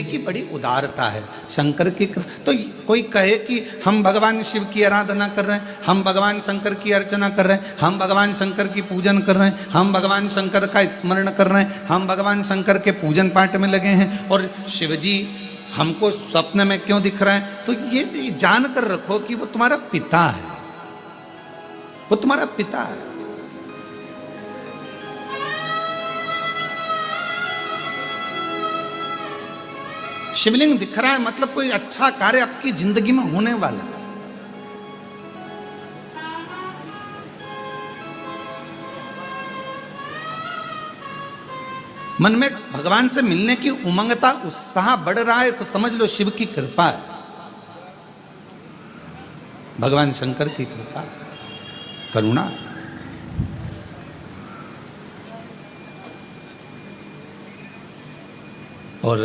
जी की बड़ी उदारता है। शंकर की तो कोई कहे कि हम भगवान शिव की आराधना कर रहे हैं, हम भगवान शंकर की अर्चना कर रहे हैं, हम भगवान शंकर की पूजन कर रहे हैं, हम भगवान शंकर का स्मरण कर रहे हैं, हम भगवान शंकर के पूजन पाठ में लगे हैं, और शिव जी हमको स्वप्न में क्यों दिख रहे हैं? तो ये जान कर रखो कि वो तुम्हारा पिता है, वो तुम्हारा पिता है। शिवलिंग दिख रहा है मतलब कोई अच्छा कार्य आपकी जिंदगी में होने वाला है। मन में भगवान से मिलने की उमंगता, उत्साह बढ़ रहा है तो समझ लो शिव की कृपा है, भगवान शंकर की कृपा, करुणा। और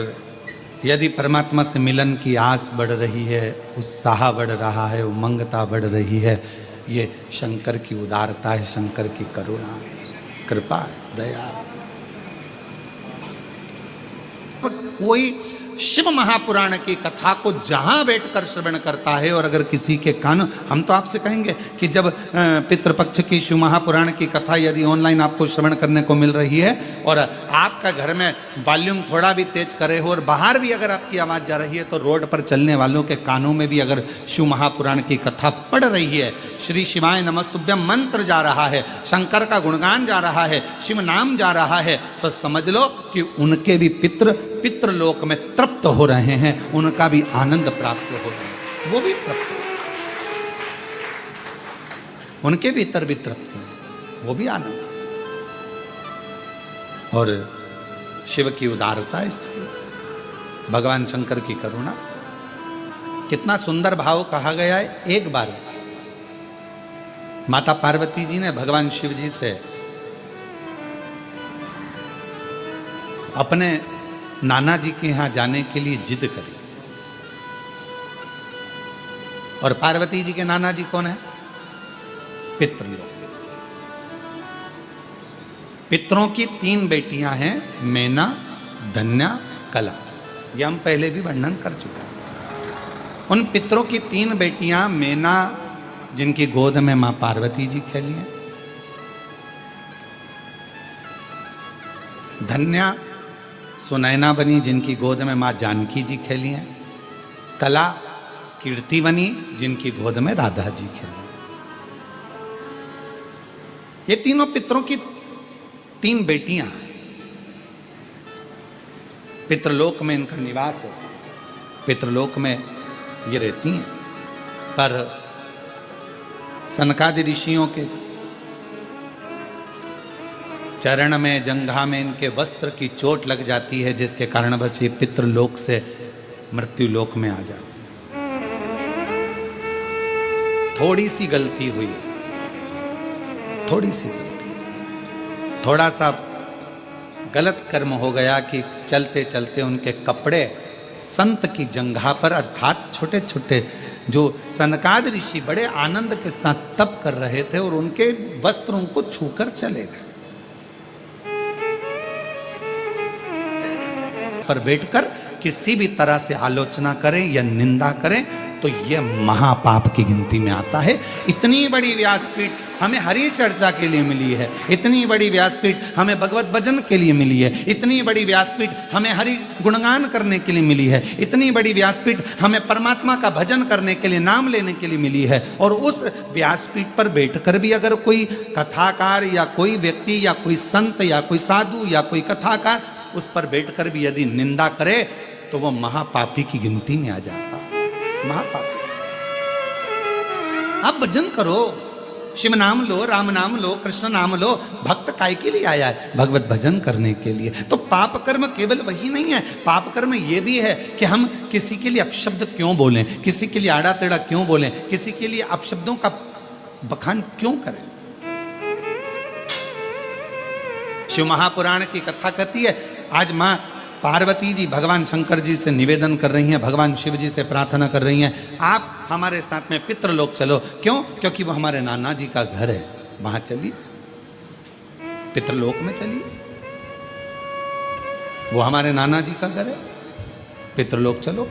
यदि परमात्मा से मिलन की आस बढ़ रही है, उत्साह बढ़ रहा है, उमंगता बढ़ रही है, ये शंकर की उदारता है, शंकर की करुणा है, कृपा है, दया है। कोई शिव महापुराण की कथा को जहां बैठकर श्रवण करता है, और अगर किसी के कान, हम तो आपसे कहेंगे कि जब पितृपक्ष की शिव महापुराण की कथा यदि ऑनलाइन आपको श्रवण करने को मिल रही है और आपका घर में वॉल्यूम थोड़ा भी तेज करे हो और बाहर भी अगर आपकी आवाज़ जा रही है, तो रोड पर चलने वालों के कानों में भी अगर शिव महापुराण की कथा पढ़ रही है, श्री शिवाय नमस्तुभ्यम मंत्र जा रहा है, शंकर का गुणगान जा रहा है, शिव नाम जा रहा है, तो समझ लो कि उनके भी पितृलोक में तृप्त हो रहे हैं, उनका भी आनंद प्राप्त हो रहा है, वो भी तृप्त, उनके भीतर भी तृप्त है, वो भी आनंद। और शिव की उदारता इसलिए, भगवान शंकर की करुणा, कितना सुंदर भाव कहा गया है। एक बार माता पार्वती जी ने भगवान शिव जी से अपने नाना जी के यहां जाने के लिए जिद करी। और पार्वती जी के नाना जी कौन है? पितृलोक। पितरों की 3 बेटियां हैं, मैना, धन्या, कला। ये हम पहले भी वर्णन कर चुके हैं। उन पितरों की 3 बेटियां, मैना जिनकी गोद में मां पार्वती जी खेली हैं, धन्या सुनैना बनी जिनकी गोद में मां जानकी जी खेली हैं, कला कीर्ति बनी जिनकी गोद में राधा जी खेली। ये तीनों पितरों की 3 बेटियां, पितृलोक में इनका निवास है, पितृलोक में ये रहती हैं। पर सनकादि ऋषियों के चरण में, जंघा में इनके वस्त्र की चोट लग जाती है, जिसके कारण बस ये पितृलोक से मृत्यु लोक में आ जाते। थोड़ी सी गलती हुई है, थोड़ी सी गलती, थोड़ा सा गलत कर्म हो गया कि चलते चलते उनके कपड़े संत की जंघा पर, अर्थात छोटे छोटे जो सनकाद ऋषि बड़े आनंद के साथ तप कर रहे थे और उनके वस्त्रों को छूकर चले गए। पर बैठकर किसी भी तरह से आलोचना करें या निंदा करें तो यह महापाप की गिनती में आता है। इतनी बड़ी व्यासपीठ हमें हरि चर्चा के लिए मिली है, इतनी बड़ी व्यासपीठ हमें भगवत भजन के लिए मिली है, इतनी बड़ी व्यासपीठ हमें हरि गुणगान करने के लिए मिली है, इतनी बड़ी व्यासपीठ हमें परमात्मा का भजन करने के लिए, नाम लेने के लिए मिली है। और उस व्यासपीठ पर बैठकर भी अगर कोई कथाकार या कोई व्यक्ति या कोई संत या कोई साधु या कोई कथाकार उस पर बैठकर भी यदि निंदा करे तो वो महापापी की गिनती में आ जाता है। महापापी। आप भजन करो, शिव नाम लो, राम नाम लो, कृष्ण नाम लो। भक्त काय के लिए आया है? भगवत भजन करने के लिए। तो पाप कर्म केवल वही नहीं है, पाप कर्म ये भी है कि हम किसी के लिए अपशब्द क्यों बोलें, किसी के लिए आड़ा टेढ़ा क्यों बोलें, किसी के लिए अपशब्दों का बखान क्यों करें। शिव महापुराण की कथा कहती है, आज मां पार्वती जी भगवान शंकर जी से निवेदन कर रही हैं, भगवान शिव जी से प्रार्थना कर रही हैं, आप हमारे साथ में पितृलोक चलो। क्यों? क्योंकि वो हमारे नाना जी का घर है, वहां चलिए, पितृलोक में चलिए, वो हमारे नाना जी का घर है, पितृलोक चलो।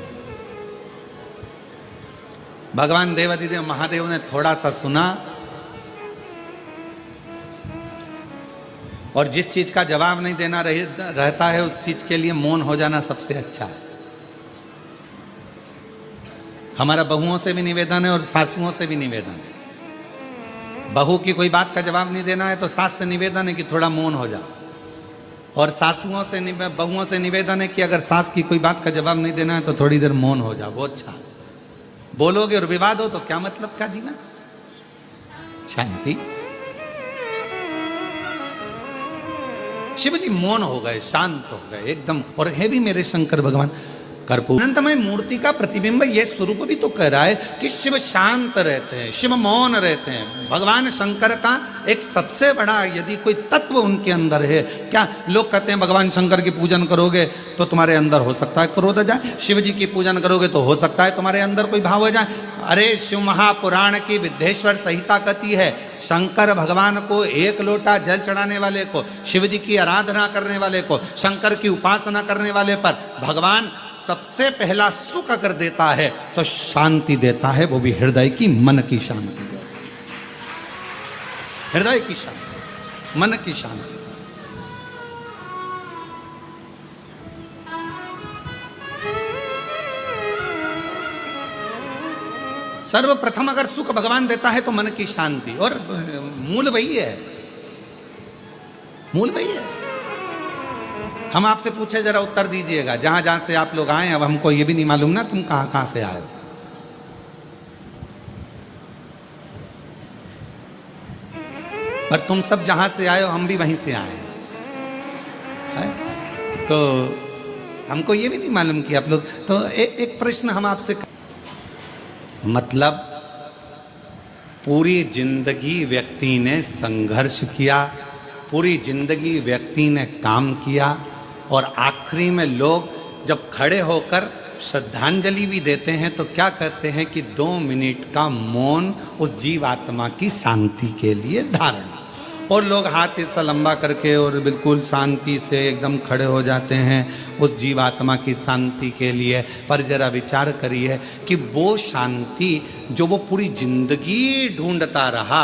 भगवान देवाधिदेव महादेव ने थोड़ा सा सुना और जिस चीज का जवाब नहीं देना रहता है उस चीज के लिए मौन हो जाना सबसे अच्छा है। हमारा बहुओं से भी निवेदन है और सासुओं से भी निवेदन है। बहू की कोई बात का जवाब नहीं देना है तो सास से निवेदन है कि थोड़ा मौन हो जाओ, और सासुओं से बहुओं से निवेदन है कि अगर सास की कोई बात का जवाब नहीं देना है तो थोड़ी देर मौन हो जाओ, वो अच्छा। बोलोगे और विवाद हो तो क्या मतलब का जीवन? शांति। शिव जी मौन हो गए, शांत हो गए एकदम, और है भी मेरे शंकर भगवान कर्पूर अनंतमय मूर्ति का प्रतिबिंब। यह स्वरूप भी तो कह रहा है कि शिव शांत रहते हैं, शिव मौन रहते हैं। भगवान शंकर का एक सबसे बड़ा यदि कोई तत्व उनके अंदर है, क्या लोग कहते हैं भगवान शंकर की पूजन करोगे तो तुम्हारे अंदर हो सकता है क्रोध आ जाए, शिव जी की पूजन करोगे तो हो सकता है तुम्हारे अंदर कोई भाव हो जाए। अरे शिव महापुराण की विद्येश्वर संहिता कहती है शंकर भगवान को एक लोटा जल चढ़ाने वाले को, शिव जी की आराधना करने वाले को, शंकर की उपासना करने वाले पर भगवान सबसे पहला सुख अगर देता है तो शांति देता है, वो भी हृदय की, मन की शांति, हृदय की शांति, मन की शांति। सर्वप्रथम अगर सुख भगवान देता है तो मन की शांति, और मूल वही है, मूल वही है। हम आपसे पूछे जरा उत्तर दीजिएगा, जहां जहां से आप लोग आए, अब हमको ये भी नहीं मालूम ना तुम कहां कहां से आए हो। पर तुम सब जहां से आए हो हम भी वहीं से आए हैं, तो हमको ये भी नहीं मालूम कि आप लोग। तो एक प्रश्न हम आपसे, मतलब पूरी जिंदगी व्यक्ति ने संघर्ष किया, पूरी जिंदगी व्यक्ति ने काम किया, और आखिरी में लोग जब खड़े होकर श्रद्धांजलि भी देते हैं तो क्या कहते हैं कि 2 मिनट का मौन उस जीवात्मा की शांति के लिए धारण, और लोग हाथ ऐसा लंबा करके और बिल्कुल शांति से एकदम खड़े हो जाते हैं उस जीवात्मा की शांति के लिए। पर जरा विचार करिए कि वो शांति जो वो पूरी जिंदगी ढूंढता रहा,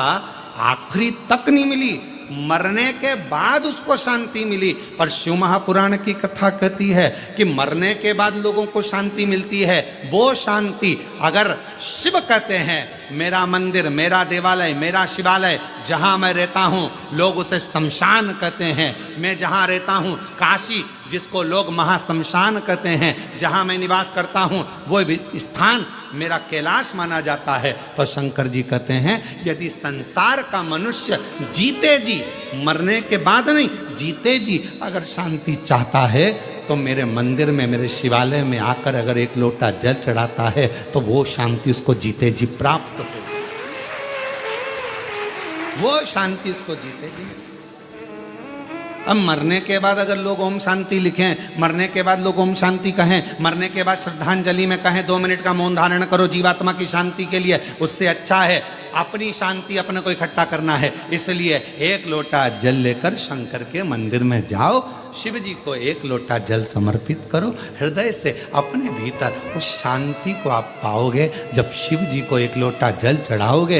आखिरी तक नहीं मिली, मरने के बाद उसको शांति मिली। पर शिव महापुराण की कथा कहती है कि मरने के बाद लोगों को शांति मिलती है। वो शांति अगर शिव कहते हैं मेरा मंदिर, मेरा देवालय, मेरा शिवालय, जहाँ मैं रहता हूँ लोग उसे शमशान कहते हैं। मैं जहाँ रहता हूँ काशी, जिसको लोग महाशमशान कहते हैं, जहाँ मैं निवास करता हूँ वो स्थान मेरा कैलाश माना जाता है। तो शंकर जी कहते हैं यदि संसार का मनुष्य जीते जी, मरने के बाद नहीं, जीते जी अगर शांति चाहता है तो मेरे मंदिर में, मेरे शिवालय में आकर अगर एक लोटा जल चढ़ाता है तो वो शांति उसको जीते जी प्राप्त हो, वो शांति उसको जीते जी। अब मरने के बाद अगर लोग ओम शांति लिखें, मरने के बाद लोग ओम शांति कहें, मरने के बाद श्रद्धांजलि में कहें 2 मिनट का मौन धारण करो जीवात्मा की शांति के लिए, उससे अच्छा है अपनी शांति अपने को इकट्ठा करना है। इसलिए एक लोटा जल लेकर शंकर के मंदिर में जाओ, शिव जी को एक लोटा जल समर्पित करो, हृदय से अपने भीतर उस शांति को आप पाओगे। जब शिव जी को एक लोटा जल चढ़ाओगे